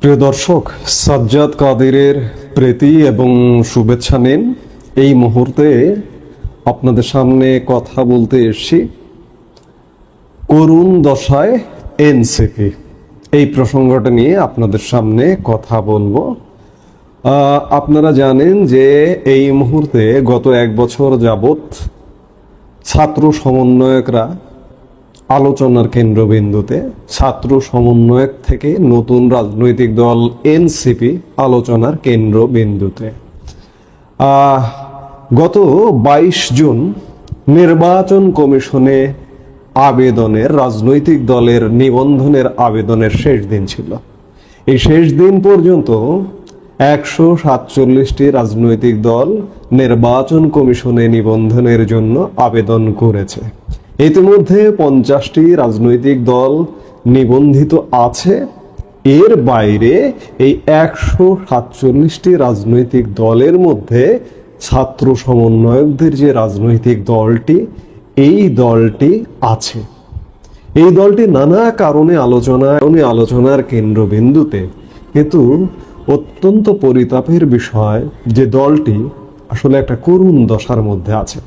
প্রিয় দর্শক, সাজ্জাদ কাদেরের প্রীতি এবং শুভেচ্ছা নিন। এই মুহূর্তে আপনাদের সামনে কথা বলতে এসেছি করুণ দশায় এনসিপি, এই প্রসঙ্গটা নিয়ে আপনাদের সামনে কথা বলবো। আপনারা জানেন যে এই মুহূর্তে গত 1 বছর যাবৎ ছাত্র সমন্বয়করা আলোচনার কেন্দ্রবিন্দুতে, ছাত্র সমন্বয়ক থেকে নতুন রাজনৈতিক দল এনসিপি আলোচনার কেন্দ্রবিন্দুতে। গত 22 জুন নির্বাচন কমিশনে আবেদনের, রাজনৈতিক দলের নিবন্ধনের আবেদনের শেষ দিন ছিল। এই শেষ দিন পর্যন্ত 147টি রাজনৈতিক দল নির্বাচন কমিশনে নিবন্ধনের জন্য আবেদন করেছে। ইতিমধ্যে 50টি রাজনৈতিক দল নিবন্ধিত আছে। এর বাইরে এই 147টি রাজনৈতিক দলের মধ্যে ছাত্র সমন্বয়কদের যে রাজনৈতিক দলটি, এই দলটি আছে। এই দলটি নানা কারণে আলোচনার কেন্দ্রবিন্দুতে, কিন্তু অত্যন্ত পরিতাপের বিষয় যে দলটি আসলে একটা করুণ দশার মধ্যে আছে।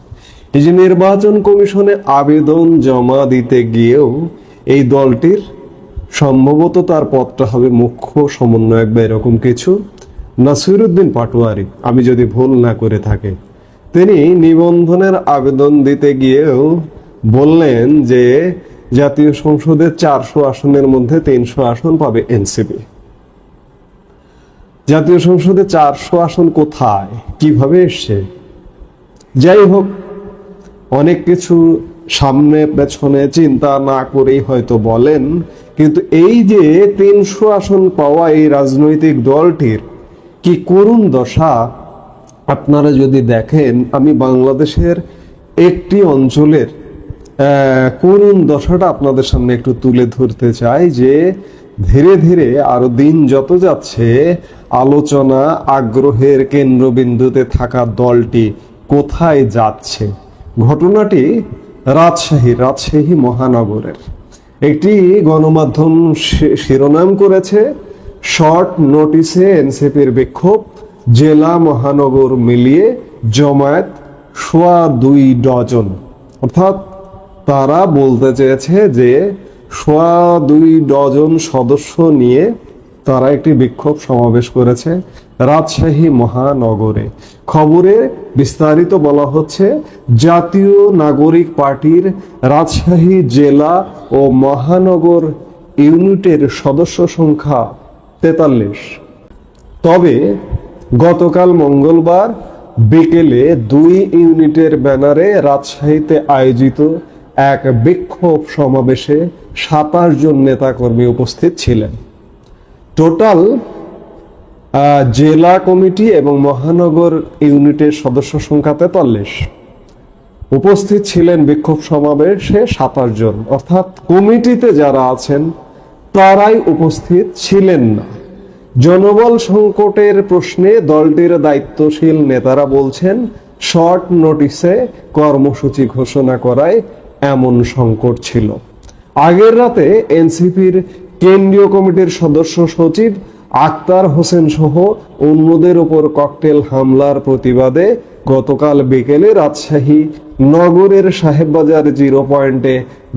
এই যে নির্বাচন কমিশনে আবেদন জমা দিতে গিয়েও এই দলটির সম্ভবত তার পদটা হবে মুখ্য সমন্বয়ক বা এরকম কিছু, নাসিরউদ্দিন পাটোয়ারি, আমি যদি ভুল না করে থাকি। তিনি নিবন্ধনের আবেদন দিতে গিয়েও বললেন যে জাতীয় সংসদের 400 আসনের মধ্যে 300 আসন পাবে এনসিপি। জাতীয় সংসদে 400 আসন কোথায়, কিভাবে এসছে? যাই হোক, অনেক কিছু সামনে পেছনে চিন্তা না করেই হয়তো বলেন, কিন্তু এই যে 300 আসন পাওয়া এই রাজনৈতিক দলটির কি করুণ দশা আপনারা যদি দেখেন, আমি বাংলাদেশের একটি অঞ্চলের করুণ দশাটা আপনাদের সামনে একটু তুলে ধরতে চাই। যে ধীরে ধীরে আরো দিন যত যাচ্ছে, আলোচনা আগ্রহের কেন্দ্রবিন্দুতে থাকা দলটি কোথায় যাচ্ছে। ঘটনাটি রাজশাহী মহানগরের একটি গণমাধ্যম শিরোনাম করেছে, শর্ট নোটিসে এনসিপির বিক্ষোভ, জেলা মহানগর মিলিয়ে জমায়েত 2.25 ডজন। অর্থাৎ তারা বলতে চেয়েছে যে 2.25 ডজন সদস্য নিয়ে তারা একটি বিক্ষোভ সমাবেশ করেছে রাজশাহী মহানগরে। খবরে বিস্তারিত বলা হচ্ছে, জাতীয় নাগরিক পার্টির রাজশাহী জেলা ও মহানগর ইউনিটের সদস্য সংখ্যা 43। তবে গতকাল মঙ্গলবার বিকেলে 2 ইউনিটের ব্যানারে রাজশাহীতে আয়োজিত এক বিক্ষোভ সমাবেশে 27 জন নেতাকর্মী উপস্থিত ছিলেন। টোটাল জেলা কমিটি এবং মহানগর ইউনিটের সদস্য সংখ্যা 43। উপস্থিত ছিলেন বিক্ষোভ সমাবেশে 27 জন, অর্থাৎ কমিটিতে যারা আছেন তারাই উপস্থিত ছিলেন না। জনবল সংকটের প্রশ্নে দলটির দায়িত্বশীল নেতারা বলছেন, শর্ট নোটিসে কর্মসূচি ঘোষণা করায় এমন সংকট ছিল। আগের রাতে এনসিপির কেন্দ্রীয় কমিটির সদস্য সচিব আক্তার হোসেন সহ অন্যদের উপর ককটেল হামলার প্রতিবাদে গতকাল বিকেলে রাজশাহী নগরের সাহেববাজার 0 পয়েন্টে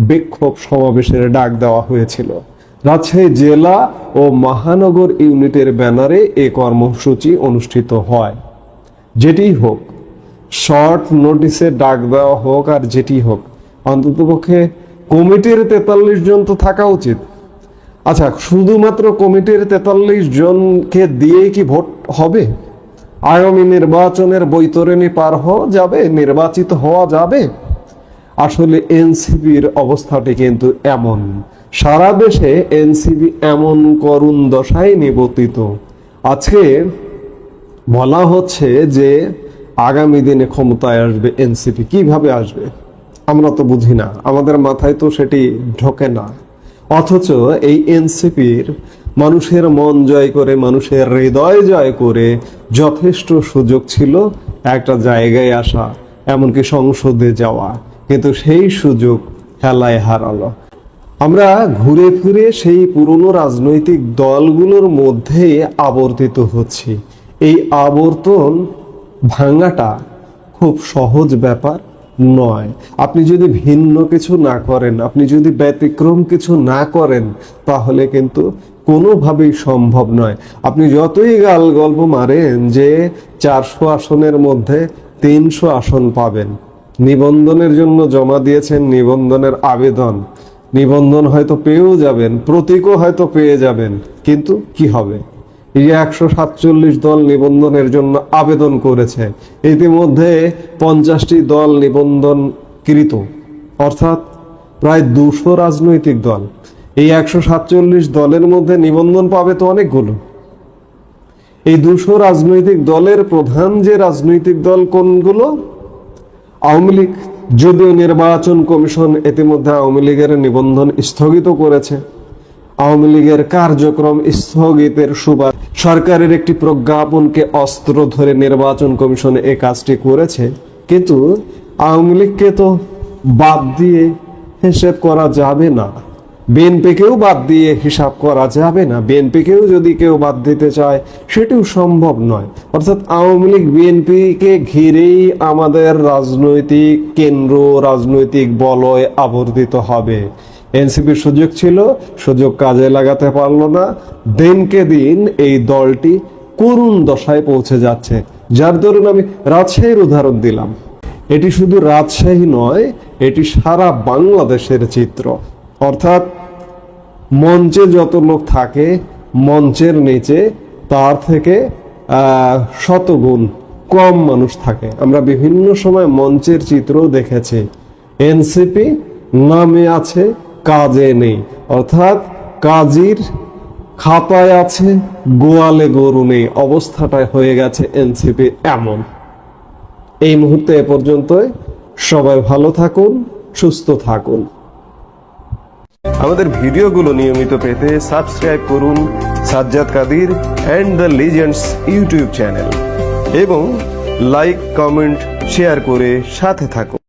বিক্ষোভ সমাবেশের ডাক দেওয়া হয়েছিল। রাজশাহী জেলা ও মহানগর ইউনিটের ব্যানারে এ কর্মসূচি অনুষ্ঠিত হয়। যেটি হোক, শর্ট নোটিসে ডাক দেওয়া হোক আর যেটি হোক, অন্ততপক্ষে কমিটির 43 জন তো থাকা উচিত। আচ্ছা, শুধুমাত্র কমিটির 43 জনকে দিয়েই কি ভোট হবে? আগামী নির্বাচনের বৈতরণী পার হওয়া যাবে, নির্বাচিত হওয়া যাবে? আসলে এনসিপির অবস্থাটি কিন্তু এমন। সারা দেশে এনসিপি এমন করুণ দশায় নিবর্তিত। আজকে বলা হচ্ছে যে আগামী দিনে ক্ষমতায় আসবে এনসিপি। কিভাবে আসবে আমরা তো বুঝি না, আমাদের মাথায় তো সেটি ঢোকে না। অথচ এই এনসিপির মানুষের মন জয় করে, মানুষের হৃদয় জয় করে যথেষ্ট সুযোগ ছিল একটা জায়গায় আসা, এমনকি সংসদে যাওয়া, কিন্তু সেই সুযোগ হেলায় হারালো। আমরা ঘুরে ফিরে সেই পুরনো রাজনৈতিক দলগুলোর মধ্যে আবর্তিত হচ্ছি। এই আবর্তন ভাঙাটা খুব সহজ ব্যাপার নয়। আপনি যদি ভিন্ন কিছু না করেন, আপনি যদি ব্যতিক্রম কিছু না করেন, তাহলে কিন্তু কোনোভাবেই সম্ভব নয়। আপনি যতই গাল গল্প মারেন যে 400 আসনের মধ্যে 300 আসন পাবেন, নিবন্ধনের জন্য জমা দিয়েছেন নিবন্ধনের আবেদন, নিবন্ধন হয়তো পেয়েও যাবেন, প্রতীকও হয়তো পেয়ে যাবেন, কিন্তু কি হবে? এই 147 দল নিবন্ধনের জন্য আবেদন করেছে, ইতিমধ্যে 50টি দল নিবন্ধনকৃত, অর্থাৎ প্রায় 200 রাজনৈতিক দল। এই 147 দলের মধ্যে নিবন্ধন পাবে তো অনেকগুলো। এই 200 রাজনৈতিক দলের প্রধান যে রাজনৈতিক দল কোনগুলো? আওয়ামী লীগ। যদিও নির্বাচন কমিশন ইতিমধ্যে আওয়ামী লীগের নিবন্ধন স্থগিত করেছে, আওয়ামী লীগের কার্যক্রম স্থগিতের সুবাদ সরকারের একটি প্রজ্ঞাপনকে অস্ত্র ধরে নির্বাচন কমিশন এই কাজটি করেছে, কিন্তু আওয়ামী লীগকে তো বাদ দিয়ে হিসেব করা যাবে না, বিএনপিকেও বাদ দিয়ে হিসাব করা যাবে না। বিএনপিকেও যদি কেউ বাদ দিতে চায় সেটিও সম্ভব নয়। অর্থাৎ আওয়ামী লীগ বিএনপিকে ঘিরেই আমাদের রাজনৈতিক কেন্দ্র, রাজনৈতিক বলয় আবর্তিত হবে। এনসিপির সুযোগ ছিল, সুযোগ কাজে লাগাতে পারলো না। দিনকে দিন এই দলটি করুণ দশায় পৌঁছে যাচ্ছে। যার দরুন আমি রাজশাহীর উদাহরণ দিলাম। এটি শুধু রাজশাহী নয়, এটি সারা বাংলাদেশের চিত্র। অর্থাৎ মঞ্চে যত লোক থাকে, মঞ্চের নিচে তার থেকে শতগুণ কম মানুষ থাকে। আমরা বিভিন্ন সময় মঞ্চের চিত্রও দেখেছি। এনসিপি নামে আছে, কাজে নেই। অর্থাৎ কাজীর খাতায় আছে, গোয়ালে গরু নেই অবস্থাটাই হয়ে গেছে এনসিপি এমন। এই মুহূর্তে এ পর্যন্তই। সবাই ভালো থাকুন, সুস্থ থাকুন। আমাদের ভিডিওগুলো নিয়মিত পেতে সাবস্ক্রাইব করুন Sajjad Kadir and the legends YouTube channel এবং লাইক, কমেন্ট, শেয়ার করে সাথে থাকুন।